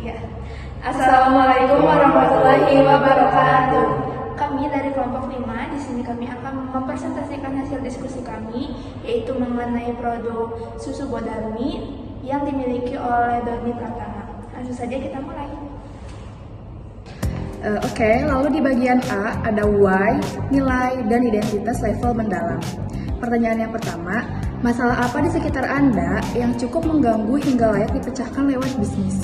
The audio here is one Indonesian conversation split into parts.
ya. Assalamualaikum warahmatullahi wabarakatuh. Kami dari kelompok 5, di sini kami akan mempresentasikan hasil diskusi kami, yaitu mengenai produk susu Bodarmi yang dimiliki oleh Doni Pratama. Langsung saja kita mulai. Oke, lalu di bagian A ada why, nilai, dan identitas level mendalam. Pertanyaan yang pertama, masalah apa di sekitar Anda yang cukup mengganggu hingga layak dipecahkan lewat bisnis?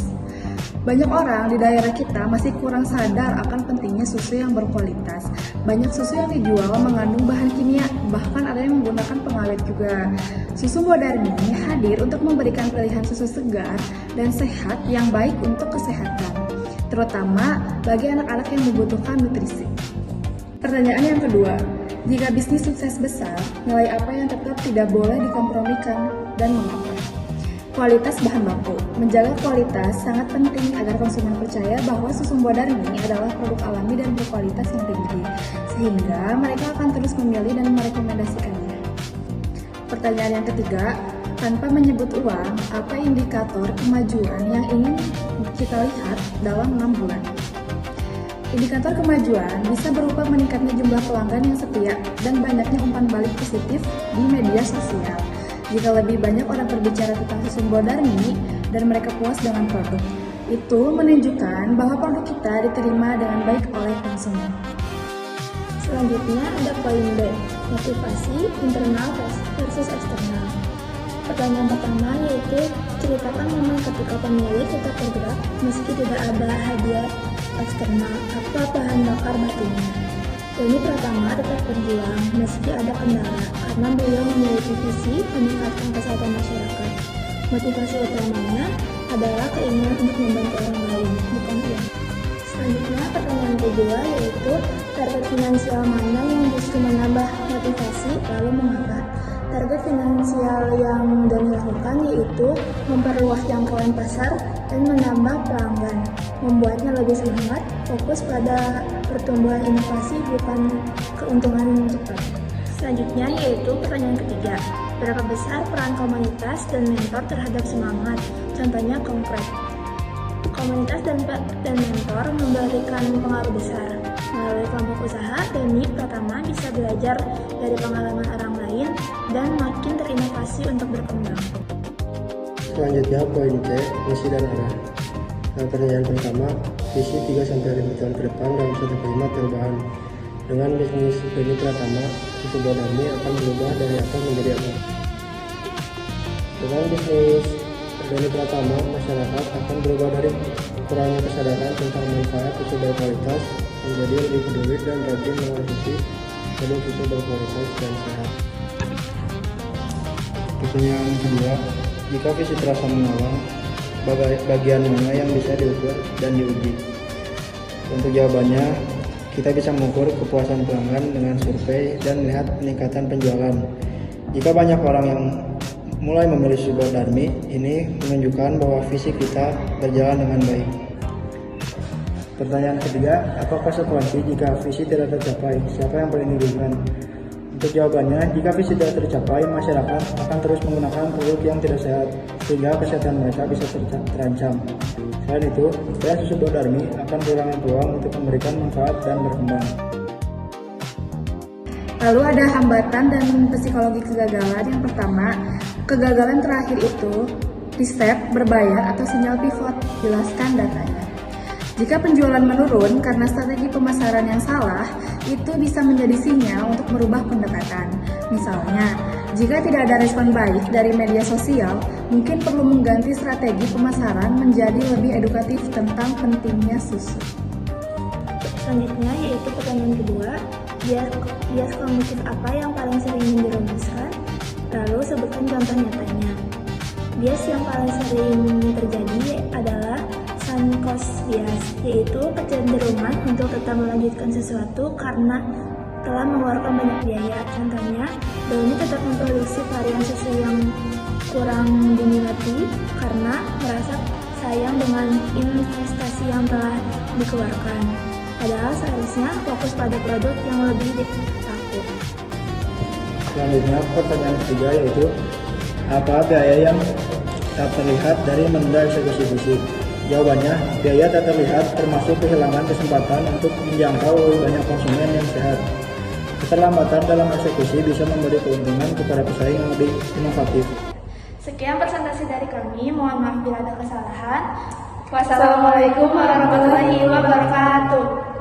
Banyak orang di daerah kita masih kurang sadar akan pentingnya susu yang berkualitas. Banyak susu yang dijual mengandung bahan kimia, bahkan ada yang menggunakan pengawet juga. Susu Bodarmi hadir untuk memberikan pilihan susu segar dan sehat yang baik untuk kesehatan, terutama bagi anak-anak yang membutuhkan nutrisi. Pertanyaan yang kedua, jika bisnis sukses besar, nilai apa yang tetap tidak boleh dikompromikan dan mengapa? Kualitas bahan baku. Menjaga kualitas sangat penting agar konsumen percaya bahwa susu Bodarmi adalah produk alami dan berkualitas yang tinggi, sehingga mereka akan terus memilih dan merekomendasikannya. Pertanyaan yang ketiga, tanpa menyebut uang, apa indikator kemajuan yang ingin kita lihat dalam 6 bulan? Indikator kemajuan bisa berupa meningkatnya jumlah pelanggan yang setia dan banyaknya umpan balik positif di media sosial. Jika lebih banyak orang berbicara tentang susu Bodarmi dan mereka puas dengan produk, itu menunjukkan bahwa produk kita diterima dengan baik oleh konsumen. Selanjutnya ada poin B, motivasi internal versus eksternal. Pertanyaan pertama yaitu, ceritakan momen ketika pemilik tetap bergerak meski tidak ada hadiah eksternal atau bahan bakar batinnya. Doni Pratama tetap berjuang meski ada kendala karena beliau memiliki visi meningkatkan kesehatan masyarakat. Motivasi utamanya adalah keinginan untuk membantu orang lain, bukan uang. Selanjutnya pertanyaan kedua yaitu, target finansial mana yang justru menambah motivasi, lalu mengapa? Target finansial yang Doni lakukan yaitu memperluas jangkauan pasar dan menambah pelanggan, membuatnya lebih semangat, fokus pada pertumbuhan inovasi bukan keuntungan cepat. Selanjutnya yaitu pertanyaan ketiga, berapa besar peran komunitas dan mentor terhadap semangat? Contohnya konkret. Komunitas dan mentor memberikan pengaruh besar. Melalui kelompok usaha, Doni Pratama bisa belajar dari pengalaman orang lain dan makin terinovasi untuk berkembang. Selanjutnya poin C, misi dan arah. Pertanyaan pertama, visi 3-5 tahun ke depan dalam suatu kalimat perubahan. Dengan bisnis Doni Pratama, susu Bodarmi akan berubah dari apa menjadi apa. Dengan bisnis Doni Pratama, masyarakat akan berubah dari kurangnya kesadaran tentang manfaat susu berkualitas menjadi lebih peduli dan rajin mengonsumsi produk susu berkualitas dan sehat. Pertanyaan kedua, jika visi terasa menolong, bagian mana yang bisa diukur dan diuji? Untuk jawabannya, kita bisa mengukur kepuasan pelanggan dengan survei dan melihat peningkatan penjualan. Jika banyak orang yang mulai memilih susu Bodarmi, ini menunjukkan bahwa visi kita berjalan dengan baik. Pertanyaan ketiga, apa konsekuensi jika visi tidak tercapai? Siapa yang paling dirugikan? Untuk jawabannya, jika visi tidak tercapai, masyarakat akan terus menggunakan produk yang tidak sehat, sehingga kesehatan mereka bisa terancam. Selain itu, brand susu Bodarmi akan kehilangan peluang untuk memberikan manfaat dan berkembang. Lalu ada hambatan dan psikologi kegagalan. Yang pertama, kegagalan terakhir itu riset, berbayar, atau sinyal pivot. Jelaskan datanya. Jika penjualan menurun karena strategi pemasaran yang salah, itu bisa menjadi sinyal untuk merubah pendekatan. Misalnya, jika tidak ada respon baik dari media sosial, mungkin perlu mengganti strategi pemasaran menjadi lebih edukatif tentang pentingnya susu. Selanjutnya yaitu pertanyaan kedua, bias kognitif apa yang paling sering dirumuskan? Lalu sebutkan contoh nyatanya. Bias yang paling sering terjadi adalah sunk cost bias, yaitu kecenderungan untuk tetap melanjutkan sesuatu karena telah mengeluarkan banyak biaya. Contohnya, Doni tetap memproduksi varian susu yang kurang diminati karena merasa sayang dengan investasi yang telah dikeluarkan. Padahal seharusnya fokus pada produk yang lebih laku. Selanjutnya, pertanyaan ketiga yaitu, apa biaya yang tak terlihat dari menunda eksekusi visi? Jawabannya, biaya tak terlihat termasuk kehilangan kesempatan untuk menjangkau lebih banyak konsumen yang sehat. Keterlambatan dalam eksekusi bisa memberi keuntungan kepada pesaing yang lebih inovatif. Sekian presentasi dari kami, mohon maaf bila ada kesalahan. Wassalamualaikum warahmatullahi wabarakatuh.